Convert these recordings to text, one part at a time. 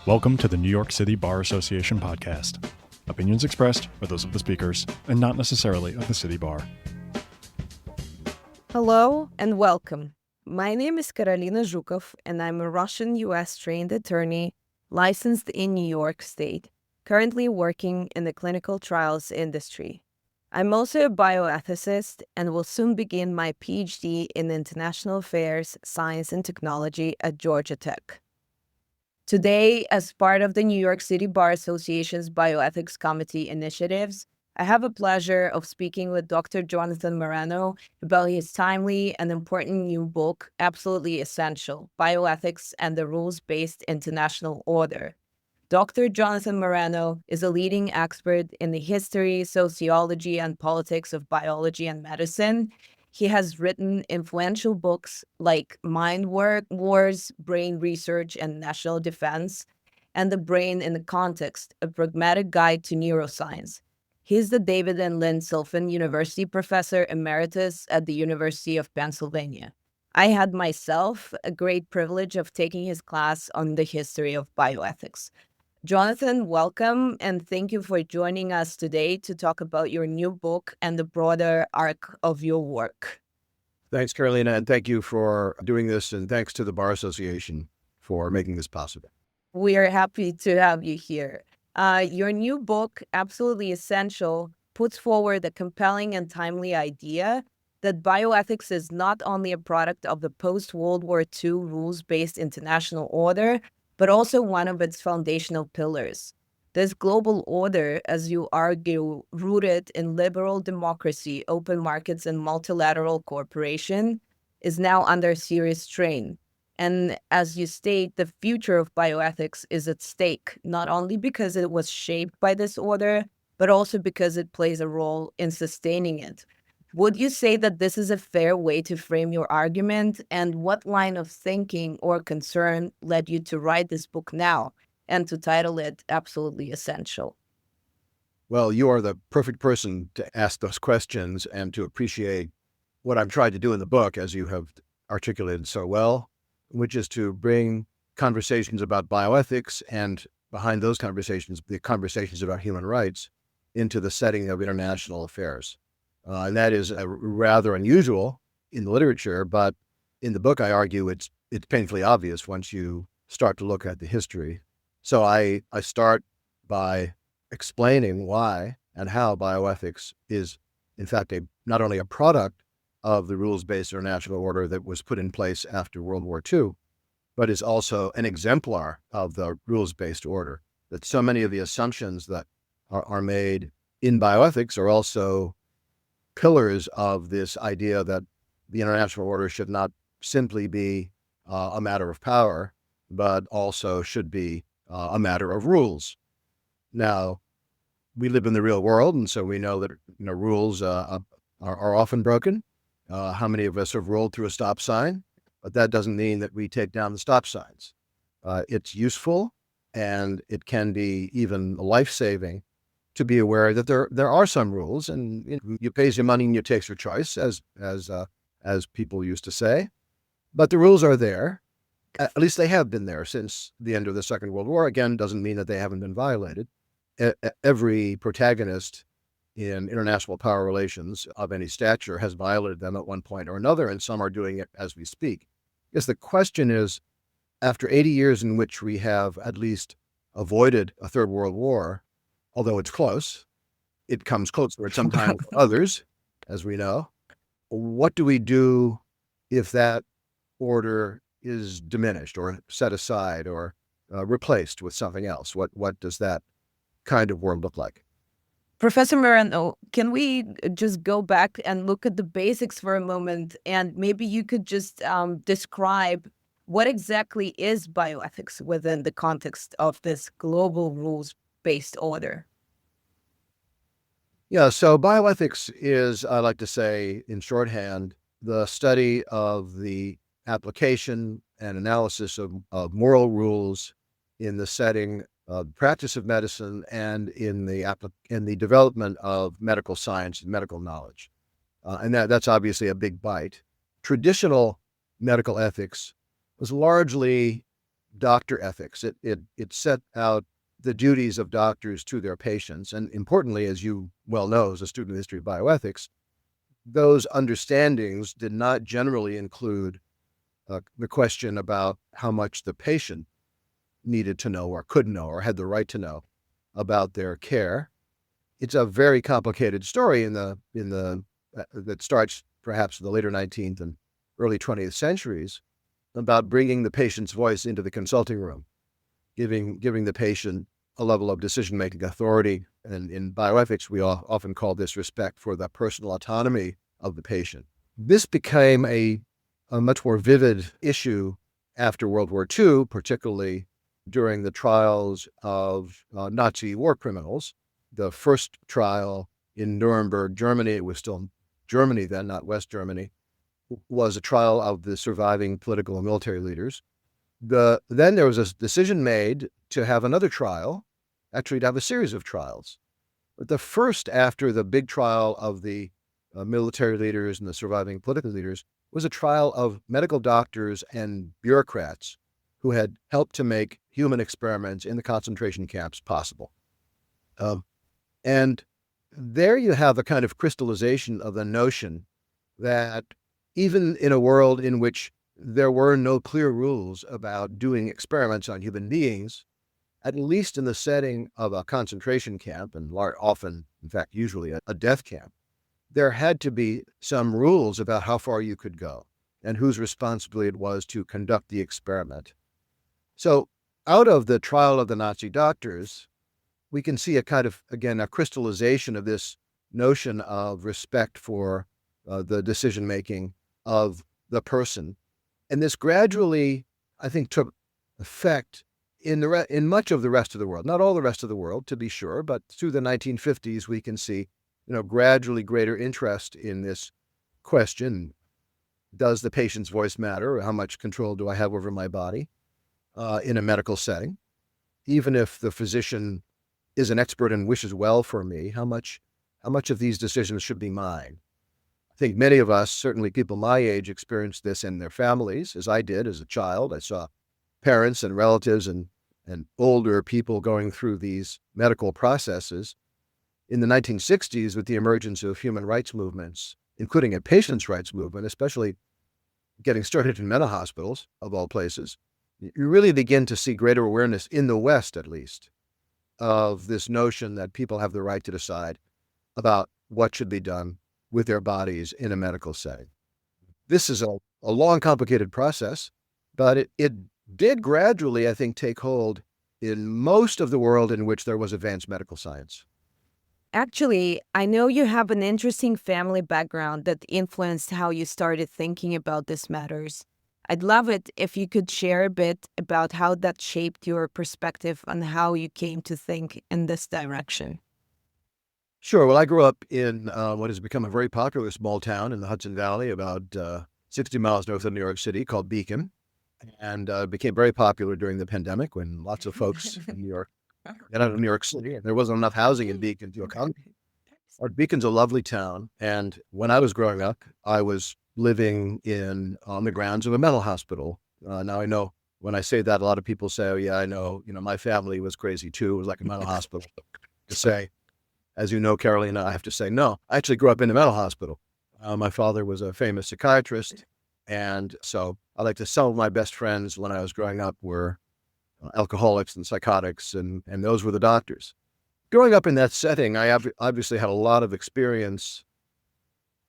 Welcome to the New York City Bar Association podcast. Opinions expressed are those of the speakers and not necessarily of the city bar. Hello and welcome. My name is Karolina Zhukoff, and I'm a Russian-U.S. trained attorney licensed in New York State, currently working in the clinical trials industry. I'm also a bioethicist and will soon begin my PhD in International Affairs, Science and Technology at Georgia Tech. Today, as part of the New York City Bar Association's Bioethics Committee initiatives, I have the pleasure of speaking with Dr. Jonathan Moreno about his timely and important new book, Absolutely Essential: Bioethics and the Rules-Based International Order. Dr. Jonathan Moreno is a leading expert in the history, sociology, and politics of biology and medicine. He has written influential books like Mind Wars, Brain Research and National Defense, and The Brain in the Context, a pragmatic guide to neuroscience. He's the David and Lynn Silfen University Professor Emeritus at the University of Pennsylvania. I had myself a great privilege of taking his class on the history of bioethics. Jonathan, welcome, and thank you for joining us today to talk about your new book and the broader arc of your work. Thanks, Karolina, and thank you for doing this, and thanks to the Bar Association for making this possible. We are happy to have you here. Your new book, Absolutely Essential, puts forward a compelling and timely idea that bioethics is not only a product of the post-World War II rules-based international order, but also one of its foundational pillars. This global order, as you argue, rooted in liberal democracy, open markets, and multilateral cooperation, is now under serious strain. And as you state, the future of bioethics is at stake, not only because it was shaped by this order, but also because it plays a role in sustaining it. Would you say that this is a fair way to frame your argument? And what line of thinking or concern led you to write this book now and to title it Absolutely Essential? Well, you are the perfect person to ask those questions and to appreciate what I've tried to do in the book, as you have articulated so well, which is to bring conversations about bioethics and behind those conversations, the conversations about human rights into the setting of international affairs. And that is rather unusual in the literature, but in the book, I argue it's painfully obvious once you start to look at the history. So I start by explaining why and how bioethics is, in fact, not only a product of the rules-based international order that was put in place after World War II, but is also an exemplar of the rules-based order. That so many of the assumptions that are made in bioethics are also pillars of this idea that the international order should not simply be a matter of power, but also should be a matter of rules. Now, we live in the real world, and so we know that rules are often broken. How many of us have rolled through a stop sign? But that doesn't mean that we take down the stop signs. It's useful, and it can be even life-saving to be aware that there are some rules, and you pays your money and you takes your choice, as people used to say. But the rules are there. At least they have been there since the end of the Second World War. Again, doesn't mean that they haven't been violated. Every protagonist in international power relations of any stature has violated them at one point or another, and some are doing it as we speak. I guess the question is, after 80 years in which we have at least avoided a Third World War, although it's close, it comes closer at some time with others, as we know. What do we do if that order is diminished or set aside or replaced with something else? What does that kind of world look like? Professor Moreno, can we just go back and look at the basics for a moment? And maybe you could just describe what exactly is bioethics within the context of this global rules-based order? Yeah, so bioethics is, I like to say in shorthand, the study of the application and analysis of moral rules in the setting of practice of medicine and in the development of medical science and medical knowledge. And that's obviously a big bite. Traditional medical ethics was largely doctor ethics. It set out the duties of doctors to their patients. And importantly, as you well know, as a student of the history of bioethics, those understandings did not generally include the question about how much the patient needed to know or could know or had the right to know about their care. It's a very complicated story that starts perhaps in the later 19th and early 20th centuries about bringing the patient's voice into the consulting room, giving the patient a level of decision-making authority. And in bioethics, we often call this respect for the personal autonomy of the patient. This became a much more vivid issue after World War II, particularly during the trials of Nazi war criminals. The first trial in Nuremberg, Germany, it was still Germany then, not West Germany, was a trial of the surviving political and military leaders. Then there was a decision made to have another trial, actually to have a series of trials. But the first, after the big trial of the military leaders and the surviving political leaders, was a trial of medical doctors and bureaucrats who had helped to make human experiments in the concentration camps possible. And there you have a kind of crystallization of the notion that even in a world in which there were no clear rules about doing experiments on human beings, at least in the setting of a concentration camp, and often, in fact, usually a death camp, there had to be some rules about how far you could go and whose responsibility it was to conduct the experiment. So out of the trial of the Nazi doctors, we can see a kind of, again, a crystallization of this notion of respect for the decision-making of the person. And this gradually, I think, took effect in much of the rest of the world. Not all the rest of the world, to be sure, but through the 1950s, we can see, gradually greater interest in this question. Does the patient's voice matter? Or how much control do I have over my body in a medical setting? Even if the physician is an expert and wishes well for me, how much of these decisions should be mine? I think many of us, certainly people my age, experienced this in their families, as I did as a child. I saw parents and relatives and older people going through these medical processes. In the 1960s, with the emergence of human rights movements, including a patients' rights movement, especially getting started in mental hospitals, of all places, you really begin to see greater awareness, in the West at least, of this notion that people have the right to decide about what should be done with their bodies in a medical setting. This is a long, complicated process, but it did gradually, I think, take hold in most of the world in which there was advanced medical science. Actually, I know you have an interesting family background that influenced how you started thinking about these matters. I'd love it if you could share a bit about how that shaped your perspective on how you came to think in this direction. Sure. Well, I grew up in what has become a very popular small town in the Hudson Valley, about 60 miles north of New York City, called Beacon, and became very popular during the pandemic when lots of folks in New York got out of New York City, and there wasn't enough housing in Beacon to accommodate. Beacon's a lovely town, and when I was growing up, I was living on the grounds of a mental hospital. Now I know when I say that, a lot of people say, "Oh yeah, I know. My family was crazy too. It was like a mental hospital." To say, as you know, Karolina, I have to say, no, I actually grew up in a mental hospital. My father was a famous psychiatrist, and so some of my best friends when I was growing up were alcoholics and psychotics, and those were the doctors. Growing up in that setting, I obviously had a lot of experience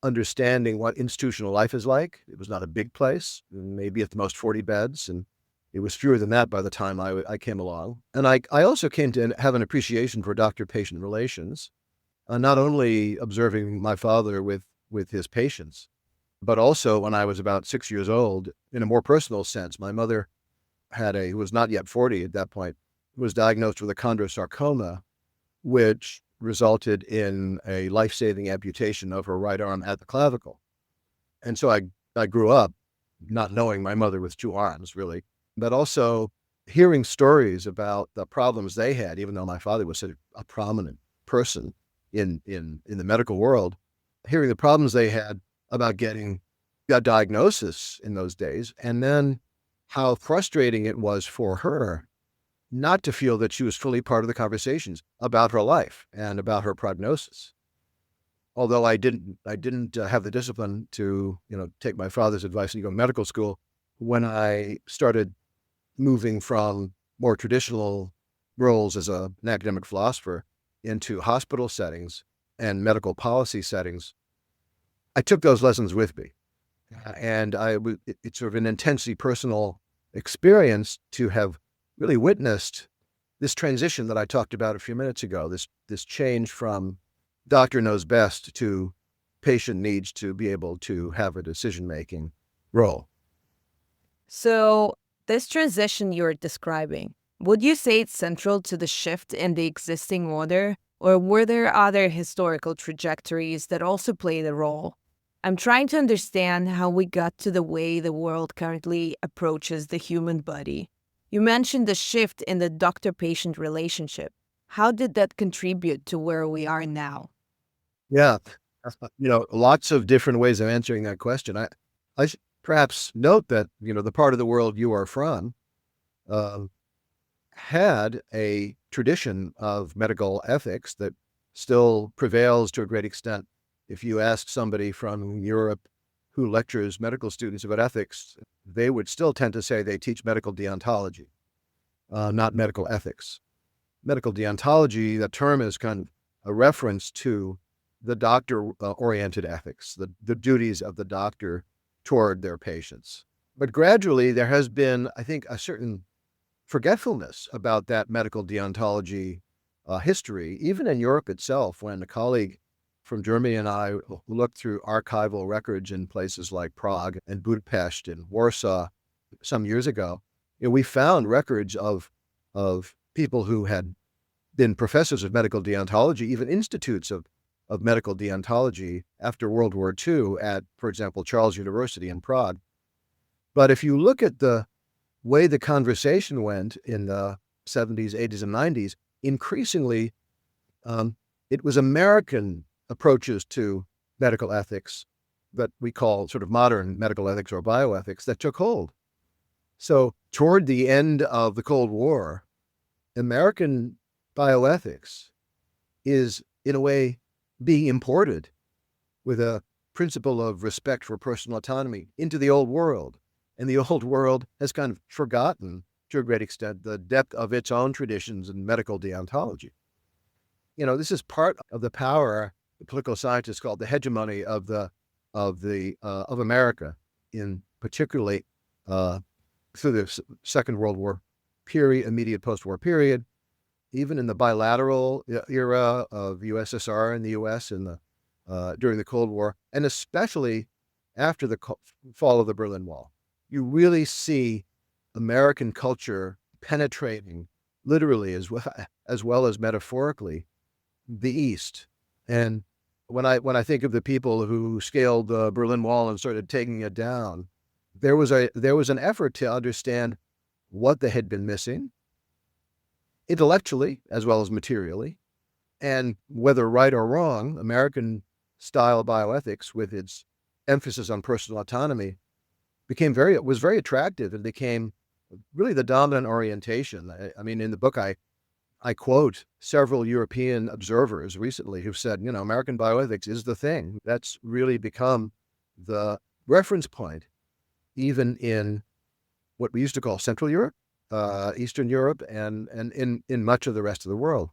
understanding what institutional life is like. It was not a big place, maybe at the most 40 beds, and it was fewer than that by the time I came along. And I also came to have an appreciation for doctor-patient relations, not only observing my father with his patients, but also when I was about 6 years old, in a more personal sense. My mother who was not yet 40 at that point, was diagnosed with a chondrosarcoma, which resulted in a life-saving amputation of her right arm at the clavicle. And so I grew up not knowing my mother with two arms, really, but also hearing stories about the problems they had, even though my father was a prominent person in the medical world, hearing the problems they had about getting a diagnosis in those days, and then how frustrating it was for her not to feel that she was fully part of the conversations about her life and about her prognosis. Although I didn't have the discipline to, take my father's advice and go to medical school. When I started moving from more traditional roles as an academic philosopher into hospital settings and medical policy settings, I took those lessons with me. And it's sort of an intensely personal experience to have really witnessed this transition that I talked about a few minutes ago, this change from doctor knows best to patient needs to be able to have a decision-making role. So, this transition you're describing, would you say it's central to the shift in the existing order, or were there other historical trajectories that also played a role? I'm trying to understand how we got to the way the world currently approaches the human body. You mentioned the shift in the doctor-patient relationship. How did that contribute to where we are now? Yeah, lots of different ways of answering that question. I should perhaps note that, the part of the world you are from had a tradition of medical ethics that still prevails to a great extent. If you ask somebody from Europe who lectures medical students about ethics, they would still tend to say they teach medical deontology, not medical ethics. Medical deontology, the term is kind of a reference to the doctor-oriented ethics, the duties of the doctor toward their patients. But gradually, there has been, I think, a certain forgetfulness about that medical deontology history, even in Europe itself, when a colleague from Germany and I looked through archival records in places like Prague and Budapest and Warsaw some years ago, we found records of people who had been professors of medical deontology, even institutes of medical deontology after World War II at, for example, Charles University in Prague. But if you look at the way the conversation went in the 70s, 80s, and 90s, increasingly, it was American approaches to medical ethics that we call sort of modern medical ethics or bioethics that took hold. So toward the end of the Cold War, American bioethics is, in a way, being imported with a principle of respect for personal autonomy into the old world. And the old world has kind of forgotten, to a great extent, the depth of its own traditions in medical deontology. This is part of the power the political scientists call the hegemony of America, in particularly through the Second World War period, immediate post-war period, even in the bilateral era of USSR and the U.S. During the Cold War, and especially after the fall of the Berlin Wall. You really see American culture penetrating, literally as well as metaphorically, the East. And when I think of the people who scaled the Berlin Wall and started taking it down, there was an effort to understand what they had been missing, intellectually as well as materially, and whether right or wrong, American style bioethics, with its emphasis on personal autonomy, was very attractive and became really the dominant orientation. I mean, in the book, I quote several European observers recently who've said, American bioethics is the thing. That's really become the reference point, even in what we used to call Central Europe, Eastern Europe, and in much of the rest of the world.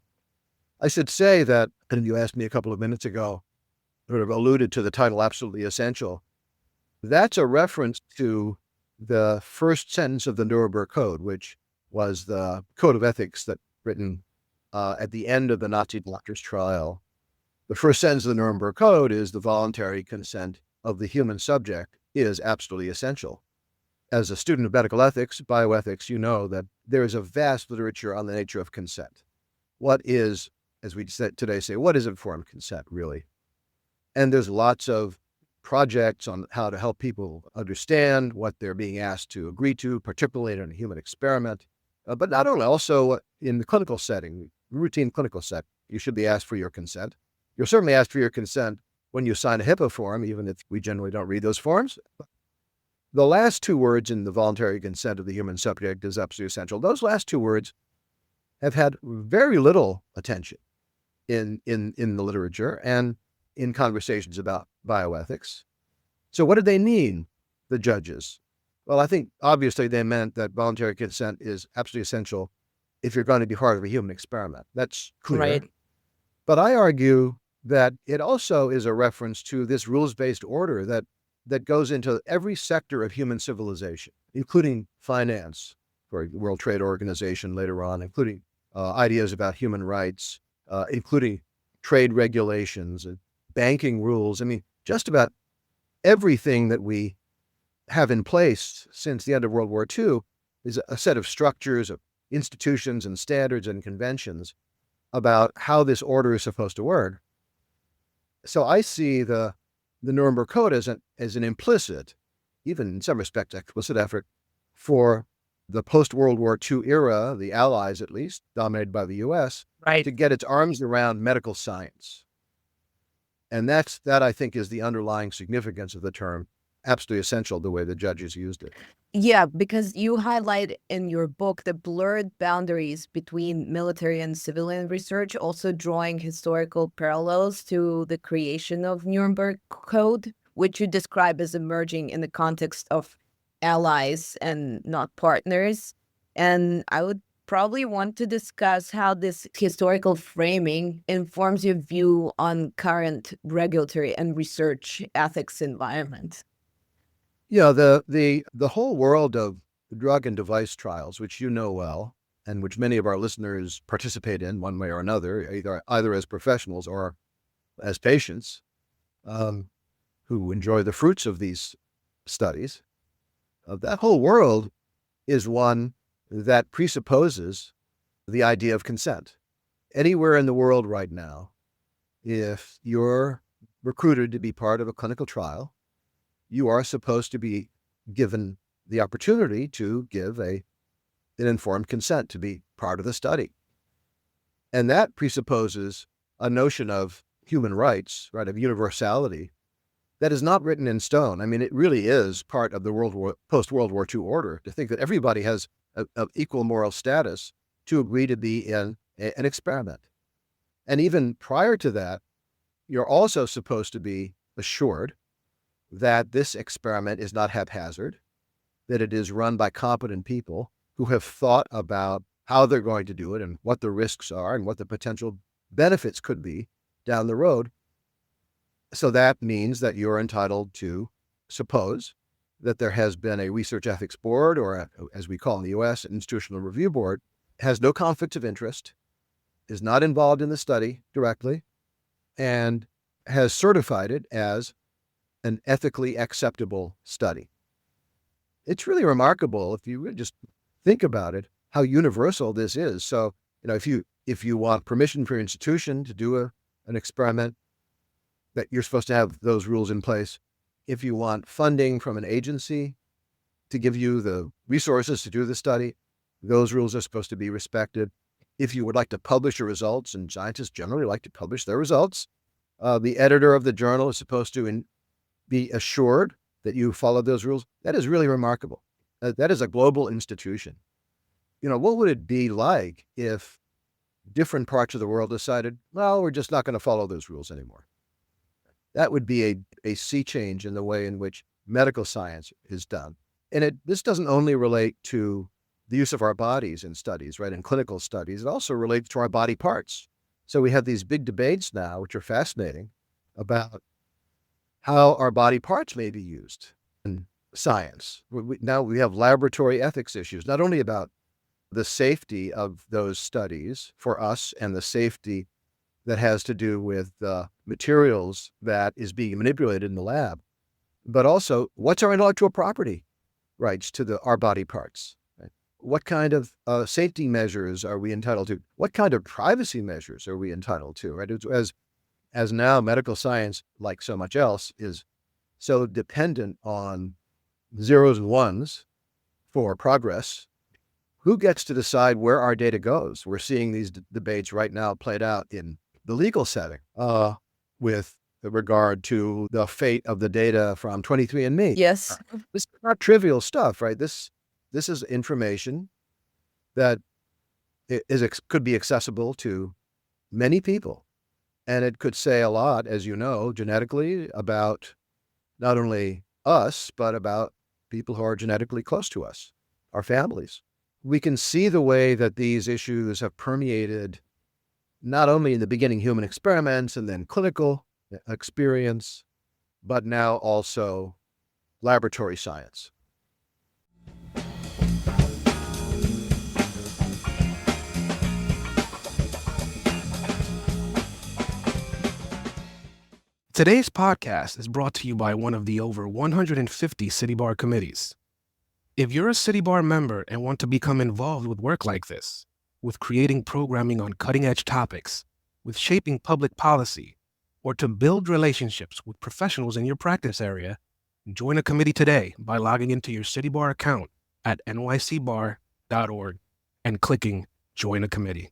I should say that, and you asked me a couple of minutes ago, sort of alluded to the title Absolutely Essential. That's a reference to the first sentence of the Nuremberg Code, which was the code of ethics that written at the end of the Nazi doctor's trial. The first sentence of the Nuremberg Code is the voluntary consent of the human subject is absolutely essential. As a student of medical ethics, bioethics, you know that there is a vast literature on the nature of consent. What is, as we today say, what is informed consent, really? And there's lots of projects on how to help people understand what they're being asked to agree to, particularly in a human experiment. But not only, also in the clinical setting, routine clinical setting, you should be asked for your consent. You're certainly asked for your consent when you sign a HIPAA form, even if we generally don't read those forms. The last two words in the voluntary consent of the human subject is absolutely essential. Those last two words have had very little attention in the literature and in conversations about bioethics. So what did they mean, the judges? Well, I think obviously they meant that voluntary consent is absolutely essential if you're going to be part of a human experiment. That's clear. Right. But I argue that it also is a reference to this rules-based order that goes into every sector of human civilization, including finance, for the World Trade Organization later on, including ideas about human rights, including trade regulations and banking rules. I mean, just about everything that we have in place since the end of World War II is a set of structures, of institutions and standards and conventions about how this order is supposed to work. So I see the Nuremberg Code as an implicit, even in some respects explicit effort for the post-World War II era, the Allies at least, dominated by the US, Right. to get its arms around medical science. And that I think is the underlying significance of the term absolutely essential, the way the judges used it. Yeah, because you highlight in your book the blurred boundaries between military and civilian research, also drawing historical parallels to the creation of Nuremberg Code, which you describe as emerging in the context of allies and not partners. And I would probably want to discuss how this historical framing informs your view on current regulatory and research ethics environment. Yeah, the whole world of drug and device trials, which you know well, and which many of our listeners participate in one way or another, either as professionals or as patients, who enjoy the fruits of these studies. That whole world is one that presupposes the idea of consent. Anywhere in the world right now, if you're recruited to be part of a clinical trial, you are supposed to be given the opportunity to give an informed consent to be part of the study. And that presupposes a notion of human rights, right, of universality, that is not written in stone. I mean, it really is part of the post-World War II order to think that everybody has an equal moral status to agree to be in an experiment. And even prior to that, you're also supposed to be assured that this experiment is not haphazard, that it is run by competent people who have thought about how they're going to do it and what the risks are and what the potential benefits could be down the road. So that means that you're entitled to suppose that there has been a research ethics board, or as we call in the US, an institutional review board, has no conflict of interest, is not involved in the study directly, and has certified it as an ethically acceptable study. It's really remarkable if you really just think about it, how universal this is. So, if you want permission for your institution to do an experiment, that you're supposed to have those rules in place. If you want funding from an agency to give you the resources to do the study, those rules are supposed to be respected. If you would like to publish your results, and scientists generally like to publish their results, the editor of the journal is supposed to be assured that you followed those rules. That is really remarkable. That is a global institution. What would it be like if different parts of the world decided, well, we're just not going to follow those rules anymore? That would be a sea change in the way in which medical science is done. And this doesn't only relate to the use of our bodies in studies, right, in clinical studies. It also relates to our body parts. So we have these big debates now, which are fascinating, about how our body parts may be used in science. Now we have laboratory ethics issues, not only about the safety of those studies for us and the safety that has to do with materials that is being manipulated in the lab, but also what's our intellectual property rights to our body parts? Right? What kind of safety measures are we entitled to? What kind of privacy measures are we entitled to? Right? As now medical science, like so much else, is so dependent on zeros and ones for progress, who gets to decide where our data goes? We're seeing these debates right now played out in the legal setting with regard to the fate of the data from 23andMe. Yes. This is not trivial stuff, right? This is information that could be accessible to many people. And it could say a lot, as you know, genetically about not only us, but about people who are genetically close to us, our families. We can see the way that these issues have permeated not only in the beginning human experiments and then clinical experience, but now also laboratory science. Today's podcast is brought to you by one of the over 150 City Bar committees. If you're a City Bar member and want to become involved with work like this, with creating programming on cutting-edge topics, with shaping public policy, or to build relationships with professionals in your practice area, join a committee today by logging into your City Bar account at nycbar.org and clicking Join a Committee.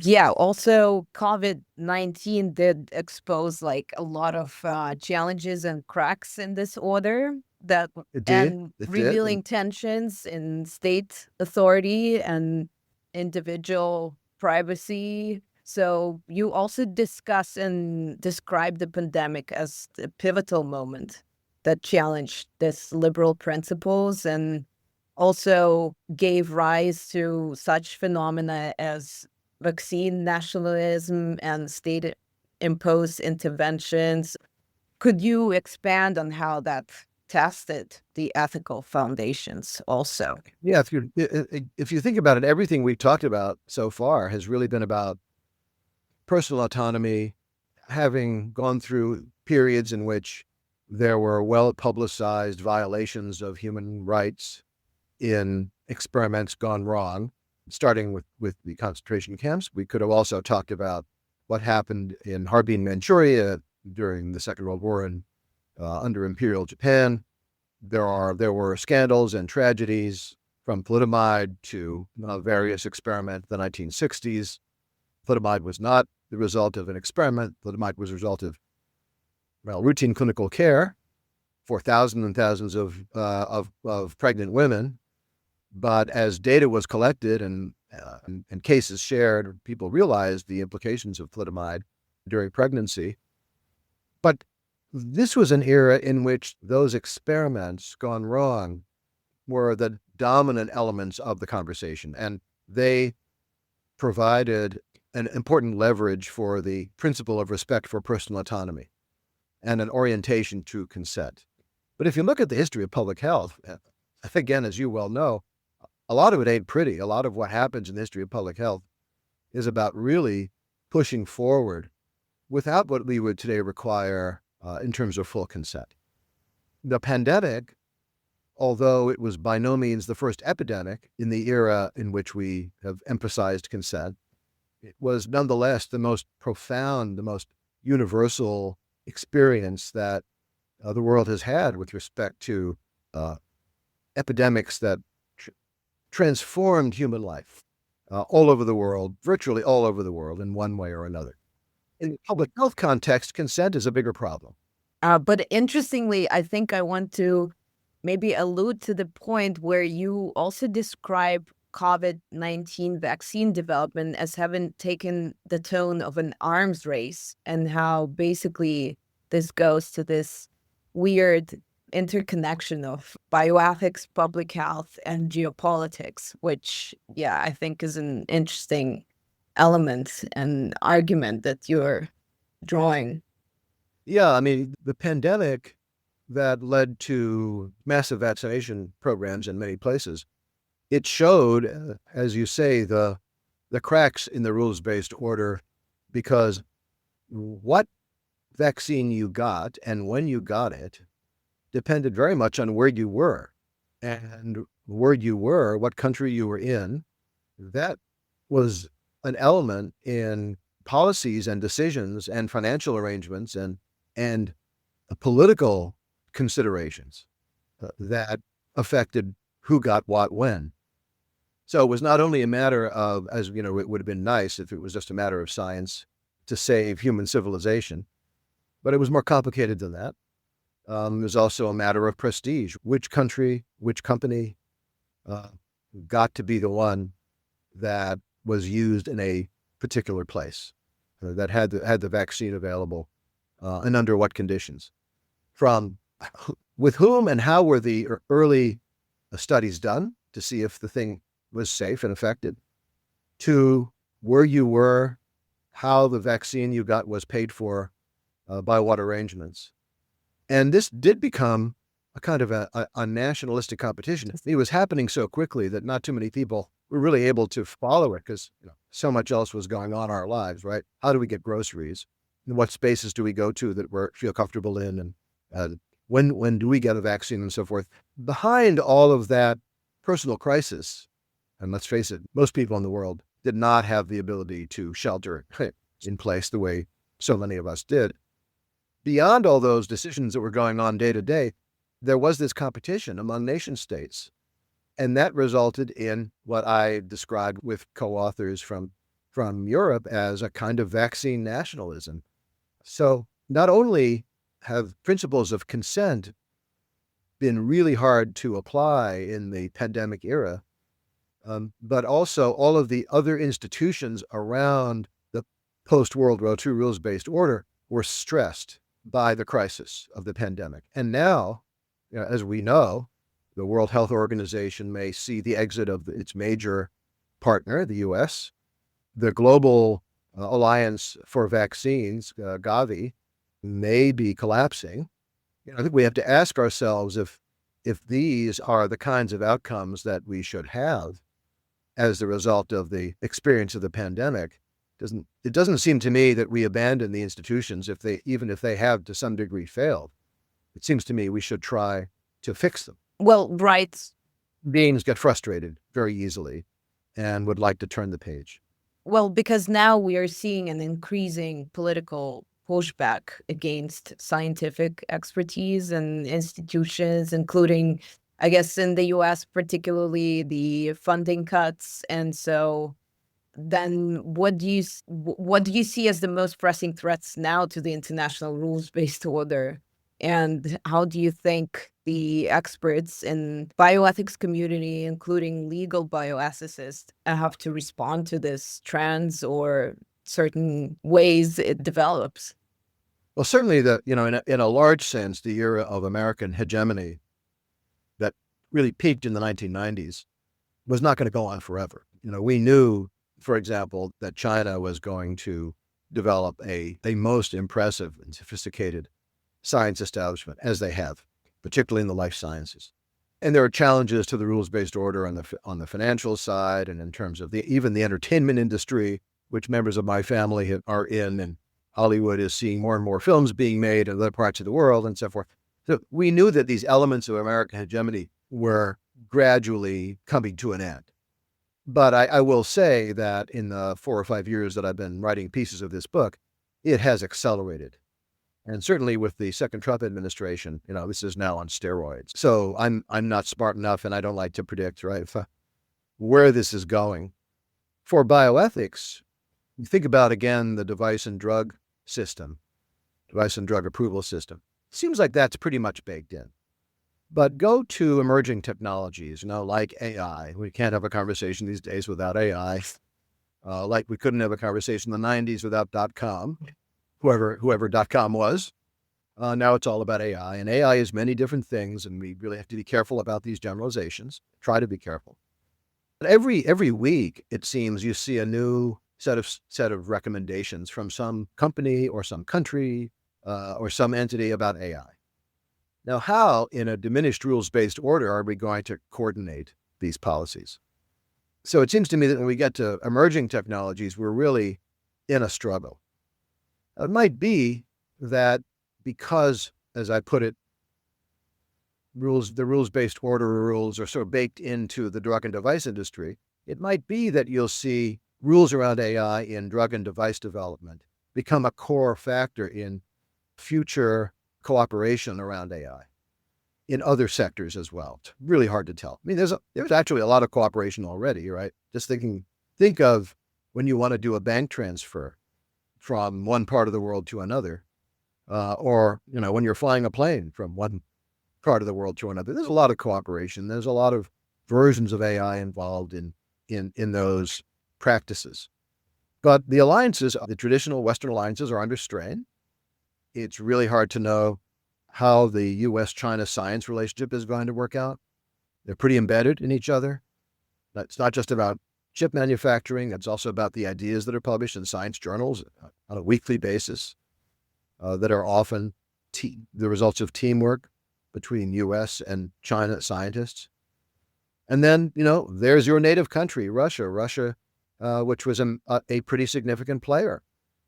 Yeah, also COVID-19 did expose like a lot of challenges and cracks in this order that It did. and It did. revealing tensions in state authority and individual privacy. So you also discuss and describe the pandemic as a pivotal moment that challenged this liberal principles and also gave rise to such phenomena as vaccine nationalism and state-imposed interventions. Could you expand on how that tested the ethical foundations also? Yeah, if you think about it, everything we've talked about so far has really been about personal autonomy, having gone through periods in which there were well-publicized violations of human rights in experiments gone wrong, starting with the concentration camps. We could have also talked about what happened in Harbin, Manchuria during the Second World War and under Imperial Japan. There were scandals and tragedies from thalidomide to various experiments in the 1960s. Thalidomide was not the result of an experiment. Thalidomide was a result of routine clinical care for thousands and thousands of pregnant women. But as data was collected and cases shared, people realized the implications of thalidomide during pregnancy. But this was an era in which those experiments gone wrong were the dominant elements of the conversation, and they provided an important leverage for the principle of respect for personal autonomy and an orientation to consent. But if you look at the history of public health, again, as you well know, a lot of it ain't pretty. A lot of what happens in the history of public health is about really pushing forward without what we would today require in terms of full consent. The pandemic, although it was by no means the first epidemic in the era in which we have emphasized consent, it was nonetheless the most profound, the most universal experience that the world has had with respect to epidemics that transformed human life all over the world, virtually all over the world in one way or another. In the public health context, consent is a bigger problem. But interestingly, I think I want to maybe allude to the point where you also describe COVID-19 vaccine development as having taken the tone of an arms race, and how basically this goes to this weird interconnection of bioethics, public health, and geopolitics, which, yeah, I think is an interesting element and argument that you're drawing. Yeah, I mean, the pandemic that led to massive vaccination programs in many places, it showed, as you say, the cracks in the rules-based order, because what vaccine you got and when you got it depended very much on where you were. And where you were, what country you were in, that was an element in policies and decisions and financial arrangements and political considerations that affected who got what when. So it was not only a matter of, as you know, it would have been nice if it was just a matter of science to save human civilization, but it was more complicated than that. It was also a matter of prestige. Which country, which company got to be the one that was used in a particular place, that had the vaccine available, and under what conditions. From with whom and how were the early studies done to see if the thing was safe and effective, to where you were, how the vaccine you got was paid for by what arrangements. And this did become a kind of a nationalistic competition. It was happening so quickly that not too many people were really able to follow it because so much else was going on in our lives, right? How do we get groceries? And what spaces do we go to that we feel comfortable in? And when do we get a vaccine and so forth? Behind all of that personal crisis, and let's face it, most people in the world did not have the ability to shelter in place the way so many of us did. Beyond all those decisions that were going on day to day, there was this competition among nation states. And that resulted in what I described with co-authors from Europe as a kind of vaccine nationalism. So not only have principles of consent been really hard to apply in the pandemic era, but also all of the other institutions around the post-World War II rules-based order were stressed by the crisis of the pandemic. And now, as we know, the World Health Organization may see the exit of its major partner, the U.S. The Global Alliance for Vaccines, Gavi, may be collapsing. I think we have to ask ourselves if these are the kinds of outcomes that we should have as the result of the experience of the pandemic. It doesn't seem to me that we abandon the institutions even if they have to some degree failed. It seems to me we should try to fix them. Well, right. Beings get frustrated very easily and would like to turn the page. Well, because now we are seeing an increasing political pushback against scientific expertise and institutions, including, I guess, in the US, particularly the funding cuts. And so then what do you see as the most pressing threats now to the international rules-based order? And how do you think the experts in bioethics community, including legal bioethicists, have to respond to this trends or certain ways it develops? Well, certainly in a large sense, the era of American hegemony that really peaked in the 1990s was not going to go on forever. We knew, for example, that China was going to develop a most impressive and sophisticated science establishment, as they have, particularly in the life sciences. And there are challenges to the rules-based order on the financial side, and in terms of even the entertainment industry, which members of my family are in, and Hollywood is seeing more and more films being made in other parts of the world and so forth. So we knew that these elements of American hegemony were gradually coming to an end. But I will say that in the 4 or 5 years that I've been writing pieces of this book, it has accelerated. And certainly with the second Trump administration, this is now on steroids. So I'm not smart enough, and I don't like to predict, right, where this is going. For bioethics, you think about, again, the device and drug approval system. It seems like that's pretty much baked in. But go to emerging technologies, like AI. We can't have a conversation these days without AI. Like we couldn't have a conversation in the 90s without .com. Whoever .com was. Now it's all about AI, and AI is many different things, and we really have to be careful about these generalizations. Try to be careful. But every week, it seems you see a new set of recommendations from some company or some country or some entity about AI. Now, how, in a diminished rules-based order, are we going to coordinate these policies? So it seems to me that when we get to emerging technologies, we're really in a struggle. It might be that because, as I put it, the rules-based order rules are sort of baked into the drug and device industry, it might be that you'll see rules around AI in drug and device development become a core factor in future cooperation around AI. in other sectors as well. It's really hard to tell. I mean, there's actually a lot of cooperation already, right? Just think of when you want to do a bank transfer from one part of the world to another, or when you're flying a plane from one part of the world to another. There's a lot of cooperation. There's a lot of versions of AI involved in those practices. But the alliances, the traditional Western alliances, are under strain. It's really hard to know how the U.S.-China science relationship is going to work out. They're pretty embedded in each other. It's not just about chip manufacturing. It's also about the ideas that are published in science journals on a weekly basis that are often the results of teamwork between U.S. and China scientists. And then, there's your native country, Russia, which was a pretty significant player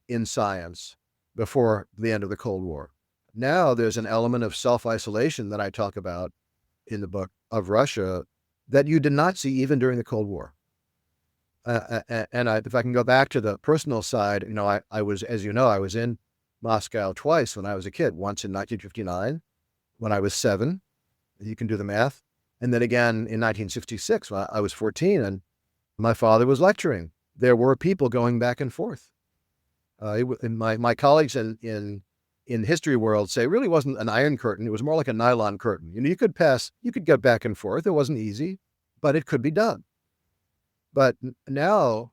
in science before the end of the Cold War. Now there's an element of self-isolation that I talk about in the book of Russia that you did not see even during the Cold War. If I can go back to the personal side, I was, as you know, I was in Moscow twice when I was a kid, once in 1959 when I was 7, you can do the math, and then again in 1966 when I was 14 and my father was lecturing. There were people going back and forth. My colleagues in history world say it really wasn't an iron curtain. It was more like a nylon curtain. You could get back and forth. It wasn't easy, but it could be done. But now,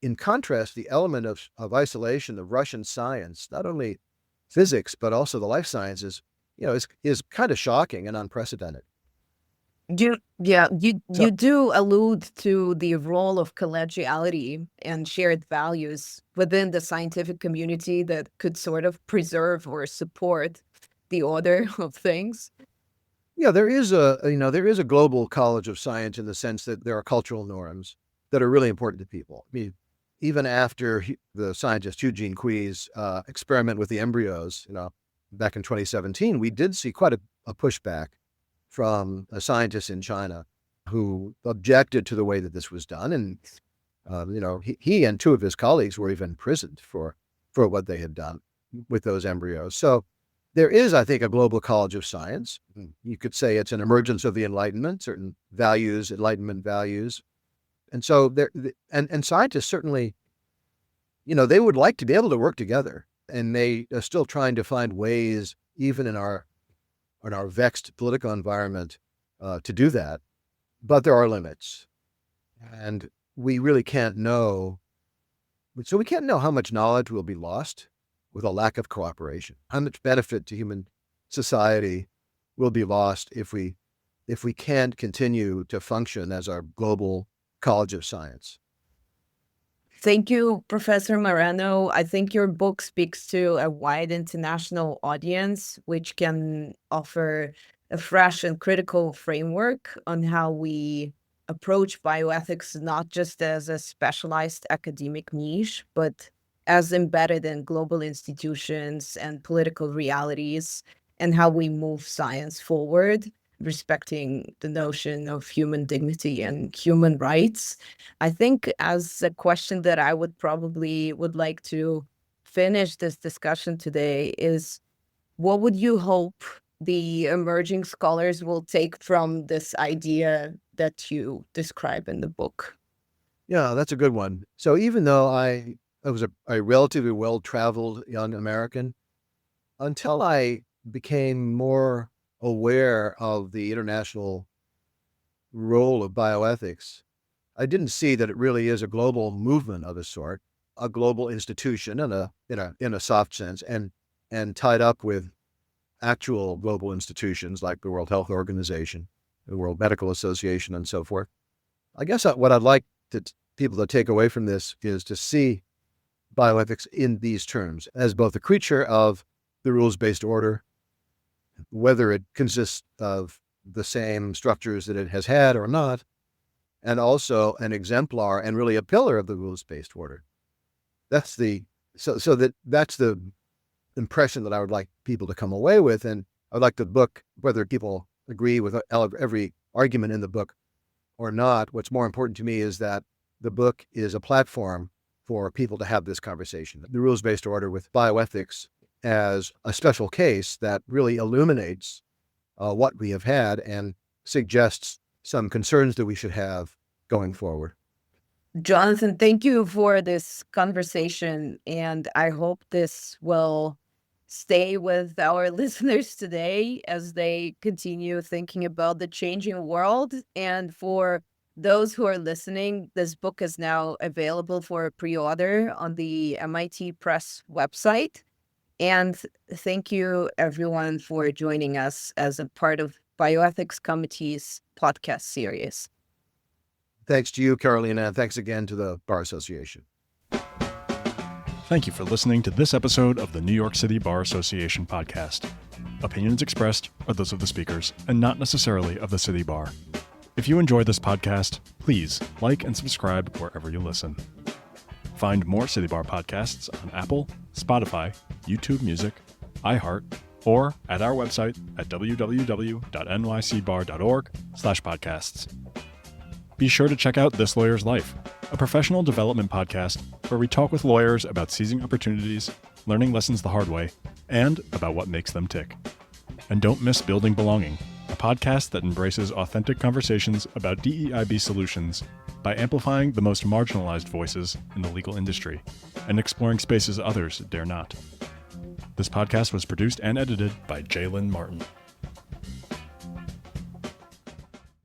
in contrast, the element of isolation of Russian science, not only physics, but also the life sciences, is kind of shocking and unprecedented. You do allude to the role of collegiality and shared values within the scientific community that could sort of preserve or support the order of things. Yeah, there is a global college of science in the sense that there are cultural norms that are really important to people. I mean, even after the scientist Eugene Kui's experiment with the embryos, back in 2017, we did see quite a pushback from a scientist in China who objected to the way that this was done. And, he and 2 of his colleagues were even imprisoned for what they had done with those embryos. So there is, I think, a global college of science. You could say it's an emergence of the Enlightenment, certain values, Enlightenment values. And so and scientists certainly, they would like to be able to work together, and they are still trying to find ways, even in our vexed political environment, to do that. But there are limits, and we really can't know. So we can't know how much knowledge will be lost with a lack of cooperation. How much benefit to human society will be lost if we can't continue to function as our global college of science. Thank you, Professor Moreno. I think your book speaks to a wide international audience, which can offer a fresh and critical framework on how we approach bioethics, not just as a specialized academic niche, but as embedded in global institutions and political realities, and how we move science forward, respecting the notion of human dignity and human rights. I think as a question that I would like to finish this discussion today is, what would you hope the emerging scholars will take from this idea that you describe in the book? Yeah, that's a good one. So even though I was a relatively well-traveled young American, until I became more aware of the international role of bioethics, I didn't see that it really is a global movement of a sort, a global institution in a soft sense, and tied up with actual global institutions like the World Health Organization, the World Medical Association, and so forth. I guess what I'd like people to take away from this is to see bioethics in these terms as both a creature of the rules-based order, whether it consists of the same structures that it has had or not, and also an exemplar and really a pillar of the rules-based order. That's the impression that I would like people to come away with. And I'd like the book, whether people agree with every argument in the book or not, what's more important to me is that the book is a platform for people to have this conversation. The rules-based order with bioethics as a special case that really illuminates what we have had and suggests some concerns that we should have going forward. Jonathan, thank you for this conversation, and I hope this will stay with our listeners today as they continue thinking about the changing world. And for those who are listening, this book is now available for pre-order on the MIT Press website. And thank you, everyone, for joining us as a part of Bioethics Committee's podcast series. Thanks to you, Karolina, and thanks again to the Bar Association. Thank you for listening to this episode of the New York City Bar Association podcast. Opinions expressed are those of the speakers and not necessarily of the City Bar. If you enjoy this podcast, please like and subscribe wherever you listen. Find more City Bar podcasts on Apple, Spotify, YouTube Music, iHeart, or at our website at www.nycbar.org/podcasts. Be sure to check out This Lawyer's Life, a professional development podcast where we talk with lawyers about seizing opportunities, learning lessons the hard way, and about what makes them tick. And don't miss Building Belonging, a podcast that embraces authentic conversations about DEIB solutions by amplifying the most marginalized voices in the legal industry and exploring spaces others dare not. This podcast was produced and edited by Jalen Martin.